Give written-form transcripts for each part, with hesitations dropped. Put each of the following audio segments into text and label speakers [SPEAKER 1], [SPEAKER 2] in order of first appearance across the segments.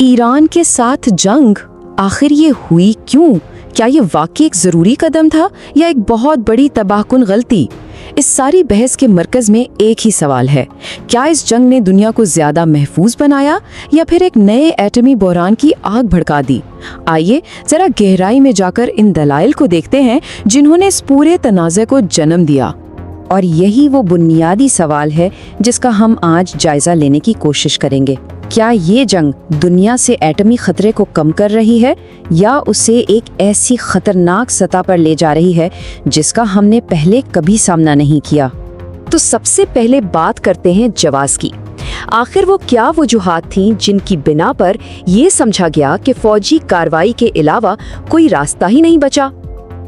[SPEAKER 1] Iran के साथ जंग आखिर ये हुई क्यों? क्या ये वाकई एक ज़रूरी कदम था या एक बहुत बड़ी तबाहकुन गलती? इस सारी बहस के मरकज में एक ही सवाल है, क्या इस जंग ने दुनिया को ज़्यादा महफूज बनाया या फिर एक नए एटमी बहरान की आग भड़का दी? आइए ज़रा गहराई में जाकर इन दलाइल को देखते हैं जिन्होंने इस पूरे तनाज़े को जन्म दिया। और यही वो बुनियादी सवाल है जिसका हम आज जायज़ा लेने की कोशिश करेंगे। क्या ये जंग दुनिया से एटमी खतरे को कम कर रही है या उसे एक ऐसी खतरनाक सतह पर ले जा रही है जिसका हमने पहले कभी सामना नहीं किया? तो सबसे पहले बात करते हैं जवाब की। आखिर वो क्या वजूहात थीं जिनकी बिना पर ये समझा गया कि फौजी कार्रवाई के अलावा कोई रास्ता ही नहीं बचा?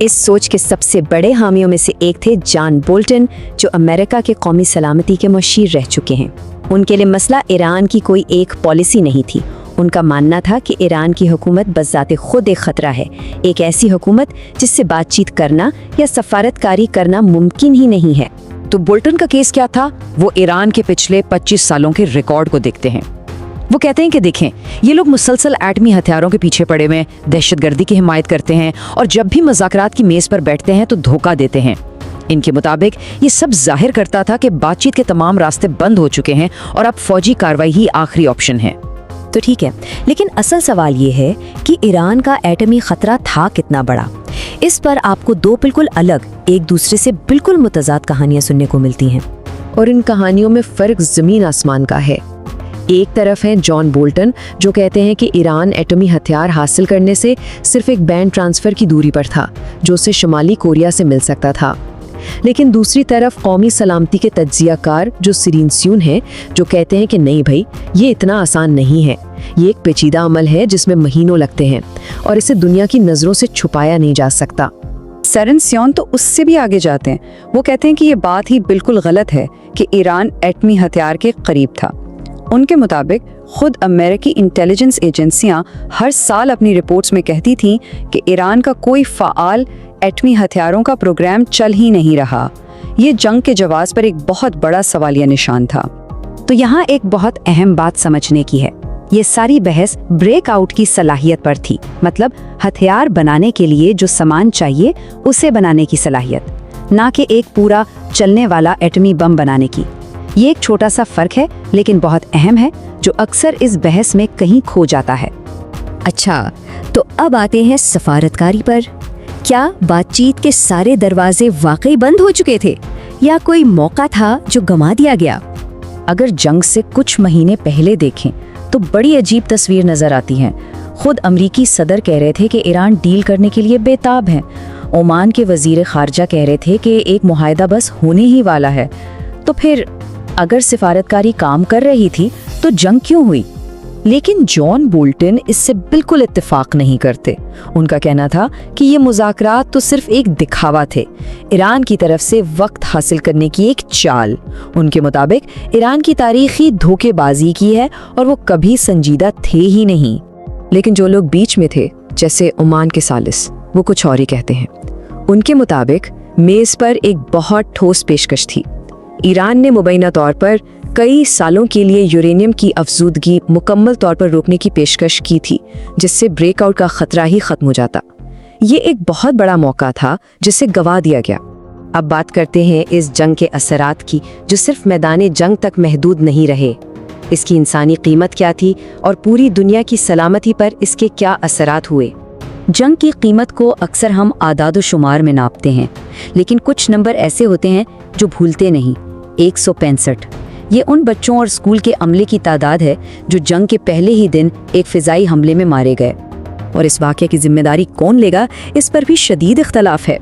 [SPEAKER 1] इस सोच के सबसे बड़े हामियों में से एक थे जॉन बोल्टन, जो अमेरिका के कौमी सलामती के मुशीर रह चुके हैं। उनके लिए मसला ईरान की कोई एक पॉलिसी नहीं थी। उनका मानना था कि ईरान की हुकूमत बज़ाते खुद एक खतरा है, एक ऐसी हुकूमत जिससे बातचीत करना या सफारतकारी करना मुमकिन ही नहीं है।
[SPEAKER 2] तो बोल्टन का केस क्या था? वो ईरान के पिछले 25 सालों के रिकॉर्ड को देखते हैं। वो कहते हैं कि देखें, ये लोग मुसलसल एटमी हथियारों के पीछे पड़े हुए, दहशतगर्दी की हिमायत करते हैं और जब भी मुज़ाकरात की मेज़ पर बैठते हैं तो धोखा देते हैं। इनके मुताबिक ये सब जाहिर करता था कि बातचीत के तमाम रास्ते बंद हो चुके हैं और अब फौजी कार्रवाई ही आखिरी ऑप्शन है।
[SPEAKER 3] तो ठीक है, लेकिन असल सवाल ये है कि ईरान का एटमी खतरा था कितना बड़ा। इस पर आपको दो बिल्कुल अलग, एक दूसरे से बिल्कुल मुतज़ाद कहानियां सुनने को मिलती हैं,
[SPEAKER 1] और इन कहानियों में फ़र्क ज़मीन आसमान का है। एक तरफ हैं जॉन बोल्टन, जो कहते हैं कि ईरान एटमी हथियार हासिल करने से सिर्फ एक बैंड ट्रांसफ़र की दूरी पर था जो उसे शुमाली कोरिया से मिल सकता था। लेकिन दूसरी तरफ कौमी सलामती के तज्जियाकार जो सिरीन स्यून हैं, जो कहते हैं कि नहीं भाई, ये इतना आसान नहीं है, ये एक पेचीदा अमल है जिसमें महीनों लगते हैं और इसे दुनिया की नज़रों से छुपाया नहीं जा सकता।
[SPEAKER 2] सिरीन स्यून तो उससे भी आगे जाते हैं। वो कहते हैं कि ये बात ही बिल्कुल गलत है कि ईरान एटमी हथियार के करीब था। उनके मुताबिक खुद अमेरिकी इंटेलिजेंस एजेंसियां हर साल अपनी रिपोर्ट्स में कहती थीं कि ईरान का कोई फ़ाल एटमी हथियारों का प्रोग्राम चल ही नहीं रहा। ये जंग के जवाब पर एक बहुत बड़ा सवालिया निशान था।
[SPEAKER 3] तो यहाँ एक बहुत अहम बात समझने की है। ये सारी बहस ब्रेकआउट की सलाहियत पर थी, मतलब हथियार बनाने के लिए जो सामान चाहिए उसे बनाने की सलाहियत, ना कि एक पूरा चलने वाला एटमी बम बनाने की। ये एक छोटा सा फर्क है लेकिन बहुत अहम है, जो अक्सर इस बहस में कहीं खो जाता है। अच्छा, तो अब आते हैं सफारतकारी पर। क्या बातचीत के सारे दरवाजे वाकई बंद हो चुके थे या कोई मौका था जो गंवा दिया गया?
[SPEAKER 2] अगर जंग से कुछ महीने पहले देखें तो बड़ी अजीब तस्वीर नजर आती है। खुद अमरीकी सदर कह रहे थे कि ईरान डील करने के लिए बेताब है। ओमान के वजीर खारजा कह रहे थे कि एक मुआहदा बस होने ही वाला है। तो फिर अगर सिफारतकारी काम कर रही थी तो जंग क्यों हुई? लेकिन जॉन बोल्टन इससे बिल्कुल इत्तेफाक नहीं करते। उनका कहना था कि ये मुज़ाकरात तो सिर्फ एक दिखावा थे, ईरान की तरफ से वक्त हासिल करने की एक चाल। उनके मुताबिक ईरान की तारीखी धोखेबाजी की है और वो कभी संजीदा थे ही नहीं।
[SPEAKER 1] लेकिन जो लोग बीच में थे, जैसे ओमान के सालिस, वो कुछ और ही कहते हैं। उनके मुताबिक मेज़ पर एक बहुत ठोस पेशकश थी। ईरान ने मुबैना तौर पर कई सालों के लिए यूरेनियम की अफजूदगी मुकम्मल तौर पर रोकने की पेशकश की थी, जिससे ब्रेकआउट का खतरा ही खत्म हो जाता। ये एक बहुत बड़ा मौका था जिसे गंवा दिया गया। अब बात करते हैं इस जंग के असरात की, जो सिर्फ मैदान जंग तक महदूद नहीं रहे। इसकी इंसानी कीमत क्या थी और पूरी दुनिया की सलामती पर इसके क्या असरात हुए?
[SPEAKER 3] जंग की कीमत को अक्सर हम आदाद शुमार में नापते हैं, लेकिन कुछ नंबर ऐसे होते हैं जो भूलते नहीं। 165 ये उन बच्चों और स्कूल के अमले की तादाद है जो जंग के पहले ही दिन एक फिजाई हमले में मारे गए। और इस वाक़े की जिम्मेदारी कौन लेगा, इस पर भी शदीद इख्तलाफ है।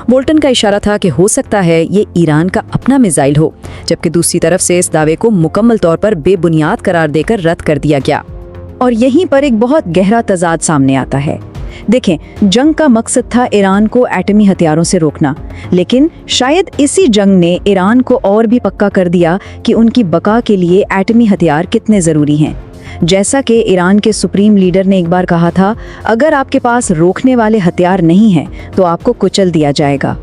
[SPEAKER 3] बोल्टन का इशारा था कि हो सकता है ये ईरान का अपना मिसाइल हो, जबकि दूसरी तरफ से इस दावे को मुकम्मल तौर पर बेबुनियाद करार देकर रद्द कर दिया गया।
[SPEAKER 2] और यहीं पर एक बहुत गहरा तजाद सामने आता है। देखें, जंग का मकसद था ईरान को एटमी हथियारों से रोकना, लेकिन शायद इसी जंग ने ईरान को और भी पक्का कर दिया कि उनकी बका के लिए एटमी हथियार कितने ज़रूरी हैं। जैसा कि ईरान के सुप्रीम लीडर ने एक बार कहा था, अगर आपके पास रोकने वाले हथियार नहीं हैं तो आपको कुचल दिया जाएगा।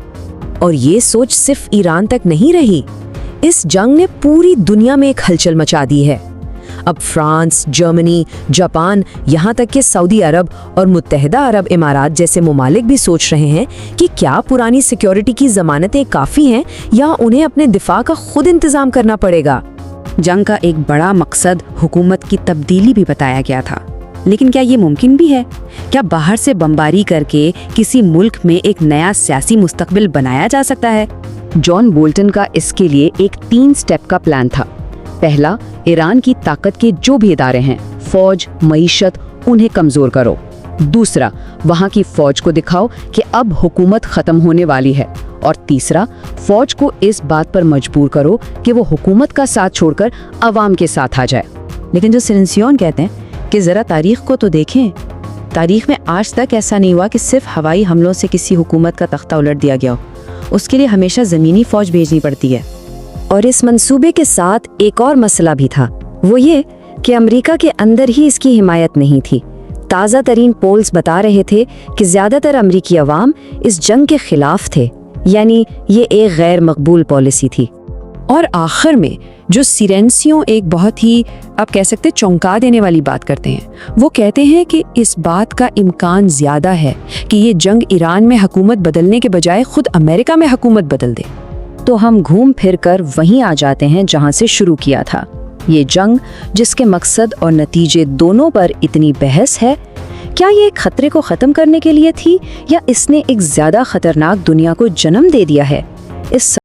[SPEAKER 1] और ये सोच सिर्फ ईरान तक नहीं रही, इस जंग ने पूरी दुनिया में एक हलचल मचा दी है। اب فرانس، جرمنی، جاپان، یہاں تک کہ سعودی عرب اور متحدہ عرب امارات جیسے ممالک بھی سوچ رہے ہیں کہ کیا پرانی سیکیورٹی کی ضمانتیں کافی ہیں یا انہیں اپنے دفاع کا خود انتظام کرنا پڑے گا۔
[SPEAKER 3] جنگ کا ایک بڑا مقصد حکومت کی تبدیلی بھی بتایا گیا تھا، لیکن کیا یہ ممکن بھی ہے؟ کیا باہر سے بمباری کر کے کسی ملک میں ایک نیا سیاسی مستقبل بنایا جا سکتا ہے؟ جان بولٹن کا اس کے لیے ایک 3 سٹیپ کا پلان تھا۔ پہلا، ایران کی طاقت کے جو بھی ادارے ہیں، فوج، معیشت، انہیں کمزور کرو۔ دوسرا، وہاں کی فوج کو دکھاؤ کہ اب حکومت ختم ہونے والی ہے۔ اور تیسرا، فوج کو اس بات پر مجبور کرو کہ وہ حکومت کا ساتھ چھوڑ کر عوام کے ساتھ آ جائے۔
[SPEAKER 2] لیکن جو سرنسیون کہتے ہیں کہ ذرا تاریخ کو تو دیکھیں، تاریخ میں آج تک ایسا نہیں ہوا کہ صرف ہوائی حملوں سے کسی حکومت کا تختہ الٹ دیا گیا ہو، اس کے لیے ہمیشہ زمینی فوج بھیجنی پڑتی ہے۔
[SPEAKER 3] اور اس منصوبے کے ساتھ ایک اور مسئلہ بھی تھا، وہ یہ کہ امریکہ کے اندر ہی اس کی حمایت نہیں تھی۔ تازہ ترین پولز بتا رہے تھے کہ زیادہ تر امریکی عوام اس جنگ کے خلاف تھے، یعنی یہ ایک غیر مقبول پالیسی تھی۔
[SPEAKER 2] اور آخر میں جو سیرنسیوں ایک بہت ہی آپ کہہ سکتے چونکا دینے والی بات کرتے ہیں، وہ کہتے ہیں کہ اس بات کا امکان زیادہ ہے کہ یہ جنگ ایران میں حکومت بدلنے کے بجائے خود امریکہ میں حکومت بدل دے۔
[SPEAKER 3] تو ہم گھوم پھر کر وہیں آ جاتے ہیں جہاں سے شروع کیا تھا۔ یہ جنگ جس کے مقصد اور نتیجے دونوں پر اتنی بحث ہے، کیا یہ ایک خطرے کو ختم کرنے کے لیے تھی یا اس نے ایک زیادہ خطرناک دنیا کو جنم دے دیا ہے؟ اس